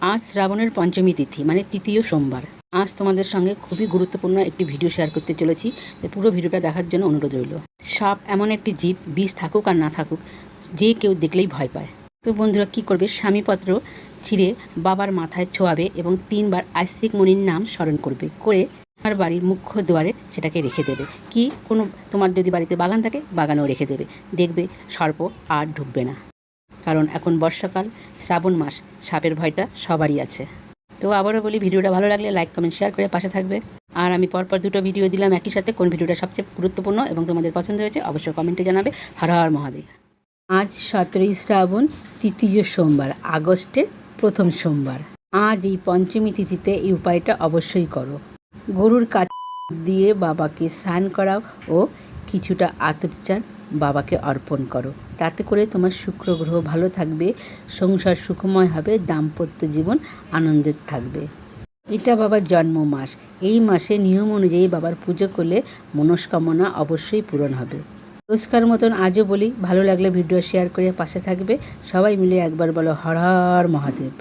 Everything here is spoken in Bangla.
আজ শ্রাবণের পঞ্চমী তিথি মানে তৃতীয় সোমবার। আজ তোমাদের সঙ্গে খুবই গুরুত্বপূর্ণ একটি ভিডিও শেয়ার করতে চলেছি। পুরো ভিডিওটা দেখার জন্য অনুরোধ রইল। সাপ এমন একটি জীব, বিষ থাকুক আর না থাকুক, যে কেউ দেখলেই ভয় পায়। তো বন্ধুরা কী করবে, স্বামীপত্র ছিঁড়ে বাবার মাথায় ছোঁয়াবে এবং 3বার আইস্তিক মণির নাম স্মরণ করবে, করে আমার বাড়ির মুখ্য দুয়ারে সেটাকে রেখে দেবে। কি কোনো তোমার যদি বাড়িতে বাগান থাকে বাগানেও রেখে দেবে, দেখবে সর্প আর ঢুকবে না। কারণ এখন বর্ষাকাল, শ্রাবণ মাস, সাপের ভয়টা সবারই আছে। তো আবারও বলি, ভিডিওটা ভালো লাগলে লাইক কমেন্ট শেয়ার করে পাশে থাকবে। আর আমি পরপর 2টো ভিডিও দিলাম একই সাথে, কোন ভিডিওটা সবচেয়ে গুরুত্বপূর্ণ এবং তোমাদের পছন্দ হয়েছে অবশ্যই কমেন্টে জানাবে। হর হর মহাদেব। আজ 17ই শ্রাবণ, তৃতীয় সোমবার, আগস্টের প্রথম সোমবার। আজ এই পঞ্চমী তিথিতে এই উপায়টা অবশ্যই করো। গরুর কাছ দিয়ে বাবাকে স্নান করাও ও কিছুটা আতপ চাল বাবাকে অর্পণ করো। তাতে করে তোমার শুক্র গ্রহ ভালো থাকবে, সংসার সুখময় হবে, দাম্পত্য জীবন আনন্দের থাকবে। এটা বাবার জন্ম মাস। এই মাসে নিয়ম অনুযায়ী বাবার পুজো করলে মনস্কামনা অবশ্যই পূরণ হবে। রোজকার মতন আজও বলি, ভালো লাগলে ভিডিও শেয়ার করে পাশে থাকবে। সবাই মিলে একবার বলো হর হর মহাদেব।